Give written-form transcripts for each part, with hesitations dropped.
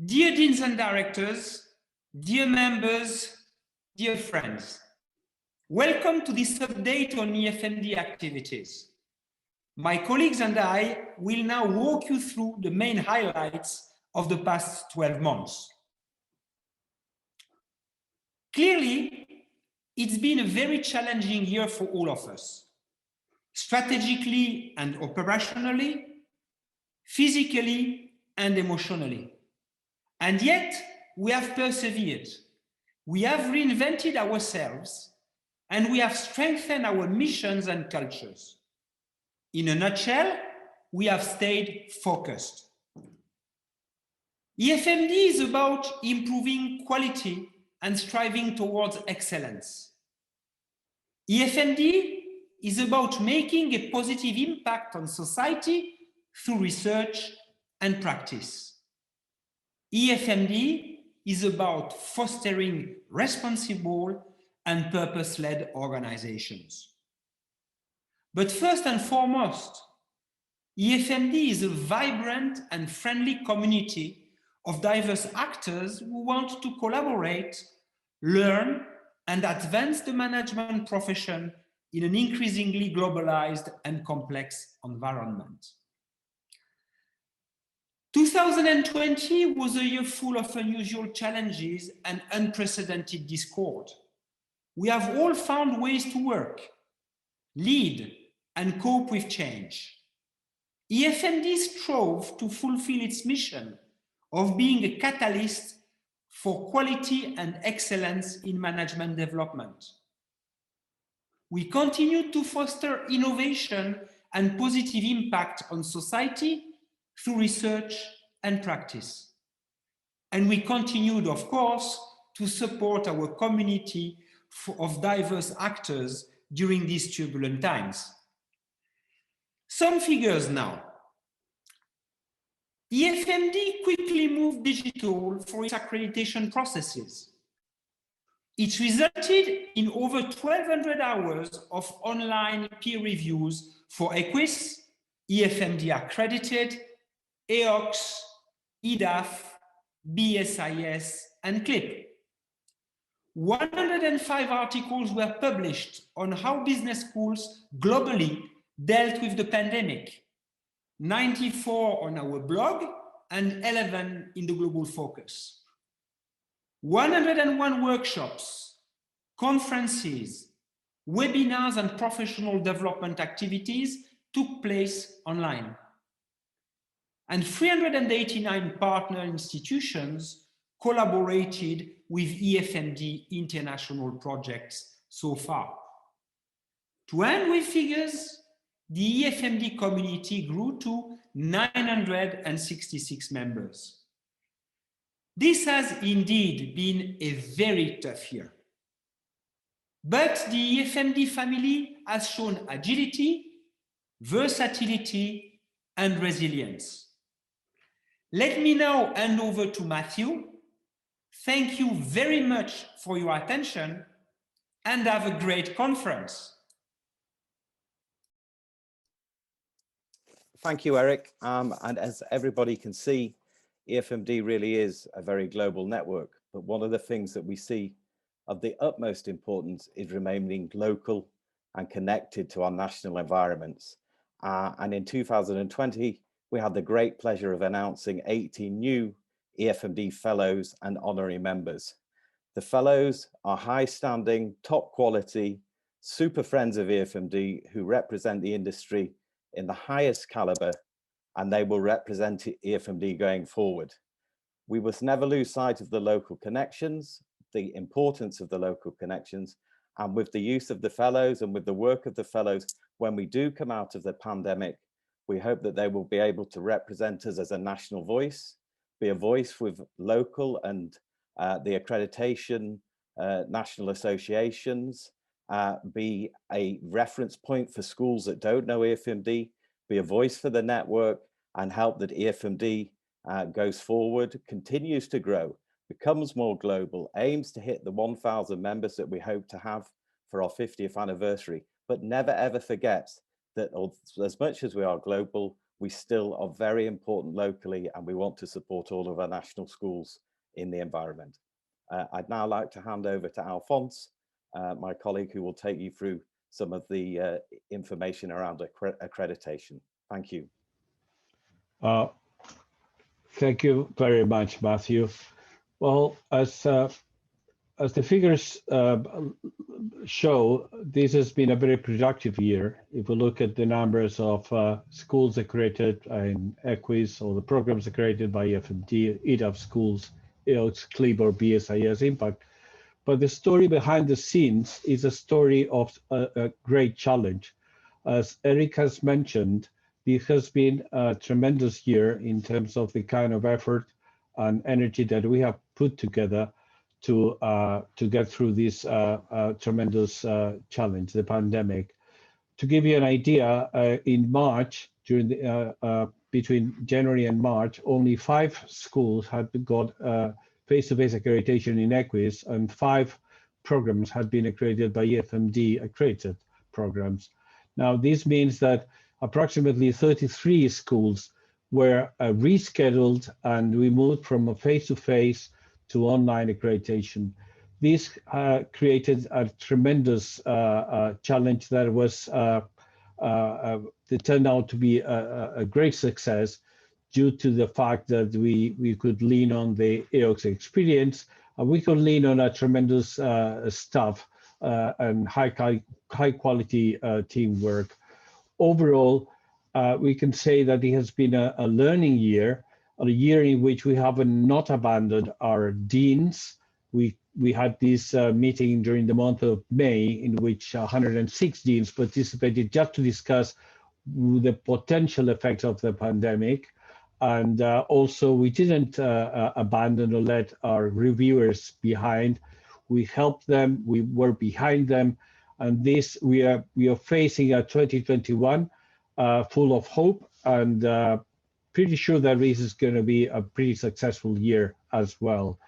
Dear Deans and Directors, dear members, dear friends, welcome to this update on EFMD activities. My colleagues and I will now walk you through the main highlights of the past 12 months. Clearly, it's been a very challenging year for all of us, strategically and operationally, physically and emotionally. And yet, we have persevered. We have reinvented ourselves, and we have strengthened our missions and cultures. In a nutshell, we have stayed focused. EFMD is about improving quality and striving towards excellence. EFMD is about making a positive impact on society through research and practice. EFMD is about fostering responsible and purpose-led organizations. But first and foremost, EFMD is a vibrant and friendly community of diverse actors who want to collaborate, learn, and advance the management profession in an increasingly globalized and complex environment. 2020 was a year full of unusual challenges and unprecedented discord. We have all found ways to work, lead, and cope with change. EFMD strove to fulfill its mission of being a catalyst for quality and excellence in management development. We continue to foster innovation and positive impact on society through research and practice. And we continued, of course, to support our community of diverse actors during these turbulent times. Some figures now. EFMD quickly moved digital for its accreditation processes. It resulted in over 1,200 hours of online peer reviews for EQUIS, EFMD Accredited, EOX, EDAF, BSIS, and CLIP. 105 articles were published on how business schools globally dealt with the pandemic, 94 on our blog and 11 in the Global Focus. 101 workshops, conferences, webinars, and professional development activities took place online. And 389 partner institutions collaborated with EFMD international projects so far. To end with figures, the EFMD community grew to 966 members. This has indeed been a very tough year. But the EFMD family has shown agility, versatility, and resilience. Let me now hand over to Matthew. Thank you very much for your attention and have a great conference. Thank you, Eric. And as everybody can see, EFMD really is a very global network. But one of the things that we see of the utmost importance is remaining local and connected to our national environments. And in 2020, we had the great pleasure of announcing 18 new EFMD fellows and honorary members. The fellows are high-standing, top quality, super friends of EFMD who represent the industry in the highest caliber, and they will represent EFMD going forward. We must never lose sight of the local connections, the importance of the local connections, and with the use of the fellows and with the work of the fellows, when we do come out of the pandemic, we hope that they will be able to represent us as a national voice, be a voice with local and the accreditation national associations, be a reference point for schools that don't know EFMD, be a voice for the network, and help that EFMD goes forward, continues to grow, becomes more global, aims to hit the 1,000 members that we hope to have for our 50th anniversary, but never ever forgets that as much as we are global, we still are very important locally, and we want to support all of our national schools in the environment. I'd now like to hand over to Alphonse, my colleague, who will take you through some of the information around accreditation. Thank you. Thank you very much, Matthew. Well, as the figures show, this has been a very productive year. If we look at the numbers of schools accredited in EQUIS, or the programs accredited by EFMD, EDAP schools, EOX, CLIB, or BSIS Impact. But the story behind the scenes is a story of a great challenge. As Eric has mentioned, this has been a tremendous year in terms of the kind of effort and energy that we have put together to get through this tremendous challenge, the pandemic. To give you an idea, in March, during the, between January and March, only 5 schools had got face-to-face accreditation in EQUIS, and 5 programs had been accredited by EFMD accredited programs. Now, this means that approximately 33 schools were rescheduled, and we moved from a face-to-face to online accreditation. This created a tremendous challenge that was that turned out to be a great success due to the fact that we could lean on the EOX experience, and we could lean on a tremendous staff and high quality teamwork. Overall, we can say that it has been a learning year, a year in which we have not abandoned our deans. We had this meeting during the month of May, in which 106 deans participated just to discuss the potential effects of the pandemic. And also, we didn't abandon or let our reviewers behind. We helped them, we were behind them, and this we are facing a 2021 full of hope, and pretty sure that this is going to be a pretty successful year as well.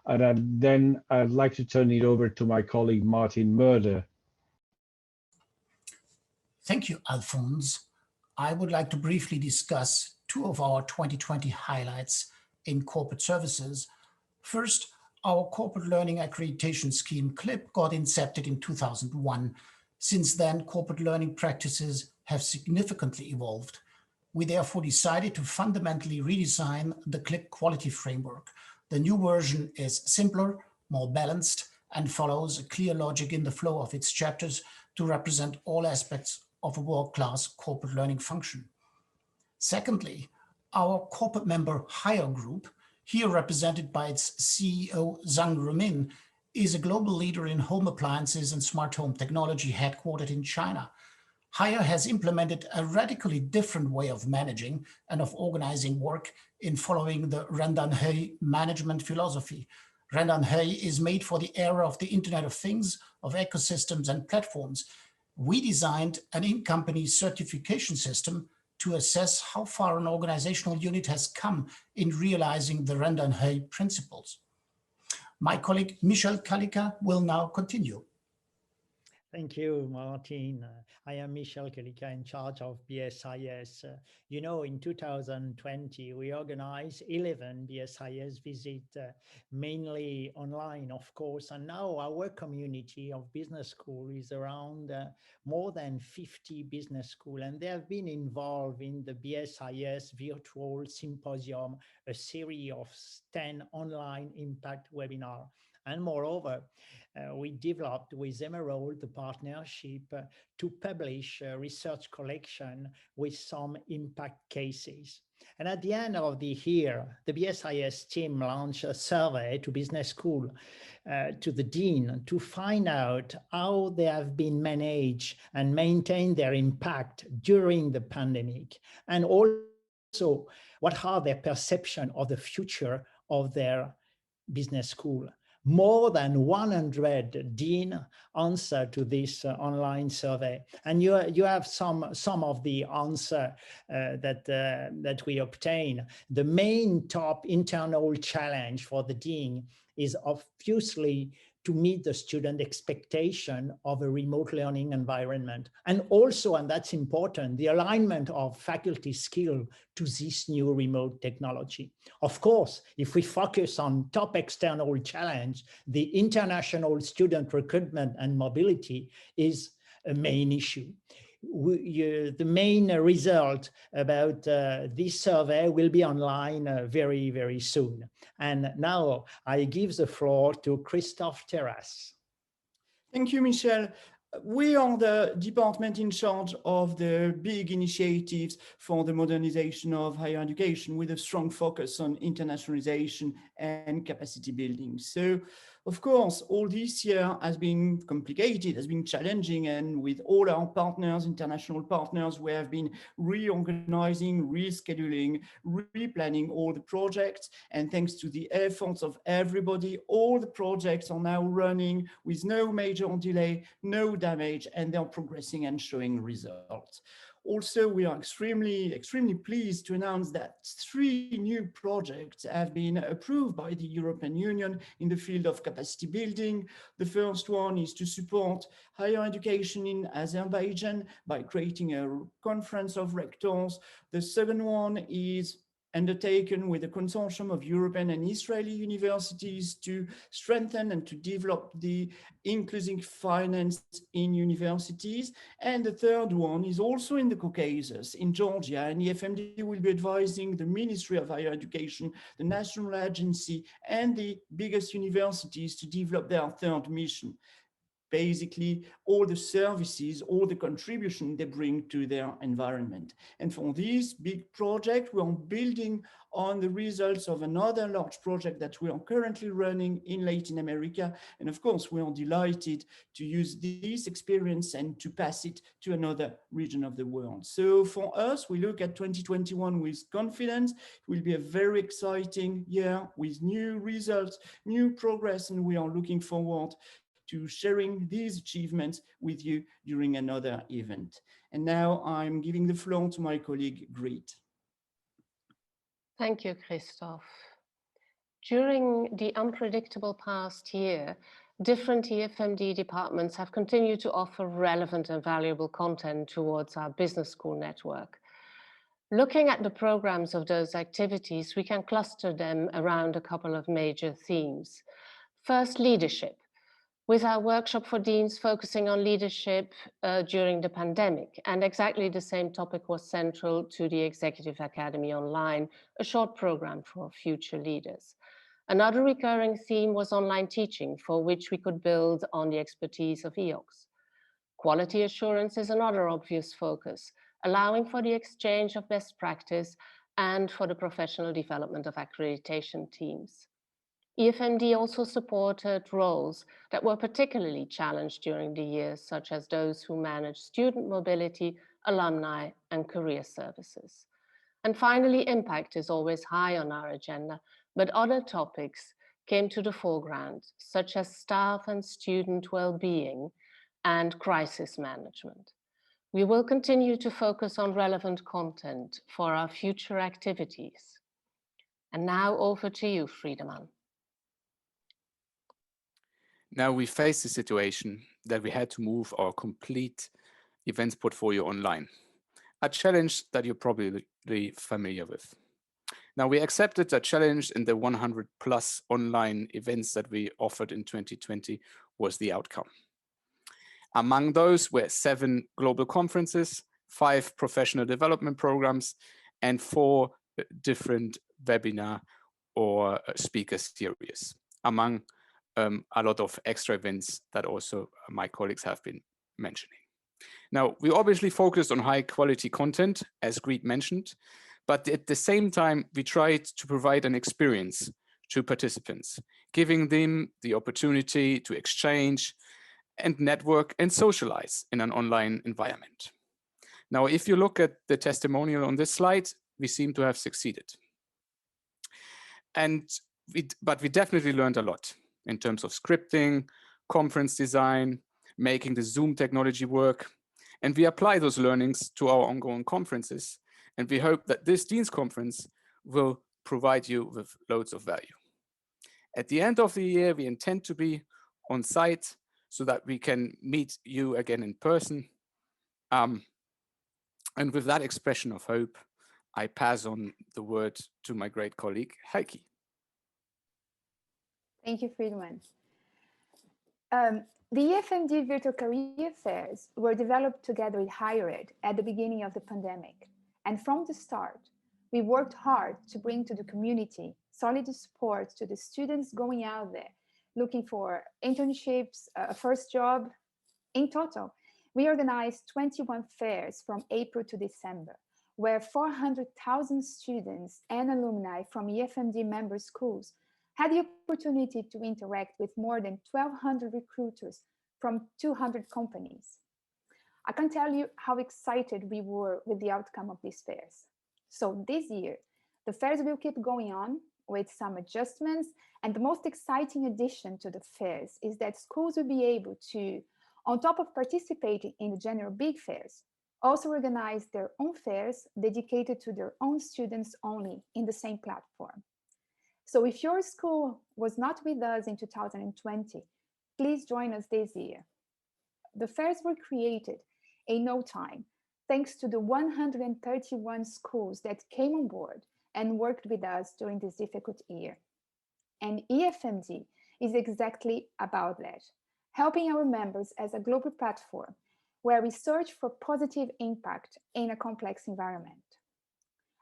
And then I'd like to turn it over to my colleague, Martin Murder. Thank you, Alphonse. I would like to briefly discuss 2 of our 2020 highlights in corporate services. First, our corporate learning accreditation scheme, CLIB, got incepted in 2001. Since then, corporate learning practices have significantly evolved. We therefore decided to fundamentally redesign the CLIB quality framework. The new version is simpler, more balanced, and follows a clear logic in the flow of its chapters to represent all aspects of a world-class corporate learning function. Secondly, our corporate member Hire Group, here represented by its CEO Zhang Rumin, is a global leader in home appliances and smart home technology headquartered in China. Hire has implemented a radically different way of managing and of organizing work in following the Rendan-He management philosophy. Rendan-He is made for the era of the Internet of Things, of ecosystems and platforms. We designed an in-company certification system to assess how far an organizational unit has come in realizing the Rendan-He principles. My colleague Michel Kalika will now continue. Thank you, Martin. I am Michel Kalika, in charge of BSIS. You know, in 2020, we organized 11 BSIS visits, mainly online, of course. And now our community of business school is around more than 50 business schools, and they have been involved in the BSIS virtual symposium, a series of 10 online impact webinars. And moreover, we developed with Emerald the partnership to publish a research collection with some impact cases. And at the end of the year, the BSIS team launched a survey to business school, to the dean, to find out how they have been managed and maintain their impact during the pandemic, and also what are their perception of the future of their business school. More than 100 deans answered to this online survey, and you have some of the answer that we obtain. The main top internal challenge for the dean is obviously to meet the student expectation of a remote learning environment. And also, and that's important, the alignment of faculty skill to this new remote technology. Of course, if we focus on top external challenge, the international student recruitment and mobility is a main issue. The main result about this survey will be online very, very soon. And now I give the floor to Christophe Terrasse. Thank you, Michel. We are the department in charge of the big initiatives for the modernization of higher education with a strong focus on internationalization and capacity building. So, of course, all this year has been complicated, has been challenging, and with all our partners, international partners, we have been reorganizing, rescheduling, replanning all the projects. And thanks to the efforts of everybody, all the projects are now running with no major delay, no damage, and they're progressing and showing results. Also, we are extremely pleased to announce that 3 new projects have been approved by the European Union in the field of capacity building. The first one is to support higher education in Azerbaijan by creating a conference of rectors. The second one is undertaken with a consortium of European and Israeli universities to strengthen and to develop the inclusive finance in universities. And the third one is also in the Caucasus, in Georgia, and EFMD will be advising the Ministry of Higher Education, the national agency, and the biggest universities to develop their third mission. Basically, all the services, all the contribution they bring to their environment. And for this big project, we are building on the results of another large project that we are currently running in Latin America. And of course, we are delighted to use this experience and to pass it to another region of the world. So for us, we look at 2021 with confidence. It will be a very exciting year with new results, new progress, and we are looking forward to sharing these achievements with you during another event. And now I'm giving the floor to my colleague, Greet. Thank you, Christophe. During the unpredictable past year, different EFMD departments have continued to offer relevant and valuable content towards our business school network. Looking at the programs of those activities, we can cluster them around a couple of major themes. First, leadership, with our workshop for deans focusing on leadership during the pandemic. And exactly the same topic was central to the Executive Academy Online, a short program for future leaders. Another recurring theme was online teaching, for which we could build on the expertise of EOCs. Quality assurance is another obvious focus, allowing for the exchange of best practice and for the professional development of accreditation teams. EFMD also supported roles that were particularly challenged during the year, such as those who manage student mobility, alumni, and career services. And finally, impact is always high on our agenda, but other topics came to the foreground, such as staff and student well-being and crisis management. We will continue to focus on relevant content for our future activities. And now over to you, Friedemann. Now we face the situation that we had to move our complete events portfolio online, a challenge that you're probably familiar with. Now we accepted that challenge, and the 100 plus online events that we offered in 2020 was the outcome. Among those were 7 global conferences, 5 professional development programs, and 4 different webinar or speaker series, among a lot of extra events that also my colleagues have been mentioning. Now, we obviously focused on high quality content, as Greet mentioned, but at the same time, we tried to provide an experience to participants, giving them the opportunity to exchange and network and socialize in an online environment. Now, if you look at the testimonial on this slide, we seem to have succeeded. But we definitely learned a lot in terms of scripting, conference design, making the Zoom technology work. And we apply those learnings to our ongoing conferences. And we hope that this Dean's Conference will provide you with loads of value. At the end of the year, we intend to be on site so that we can meet you again in person. And with that expression of hope, I pass on the word to my great colleague, Heike. Thank you, Friedman. The EFMD Virtual Career Fairs were developed together with Higher Ed at the beginning of the pandemic. And from the start, we worked hard to bring to the community solid support to the students going out there, looking for internships, a first job. In total, we organized 21 fairs from April to December, where 400,000 students and alumni from EFMD member schools had the opportunity to interact with more than 1,200 recruiters from 200 companies. I can tell you how excited we were with the outcome of these fairs. So this year, the fairs will keep going on with some adjustments, and the most exciting addition to the fairs is that schools will be able to, on top of participating in the general big fairs, also organize their own fairs dedicated to their own students only in the same platform. So if your school was not with us in 2020, please join us this year. The fairs were created in no time, thanks to the 131 schools that came on board and worked with us during this difficult year. And EFMD is exactly about that, helping our members as a global platform where we search for positive impact in a complex environment.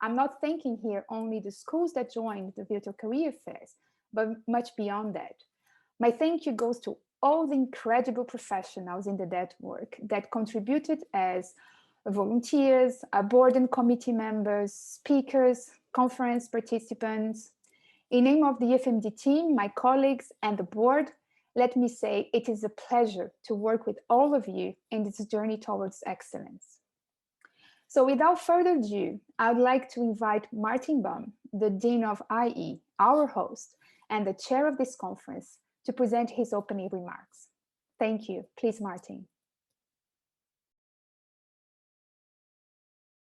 I'm not thanking here only the schools that joined the virtual career fairs, but much beyond that. My thank you goes to all the incredible professionals in the network that contributed as volunteers, board and committee members, speakers, conference participants. In name of the EFMD team, my colleagues, and the board, let me say it is a pleasure to work with all of you in this journey towards excellence. So without further ado, I would like to invite Martin Baum, the Dean of IE, our host, and the chair of this conference, to present his opening remarks. Thank you. Please, Martin.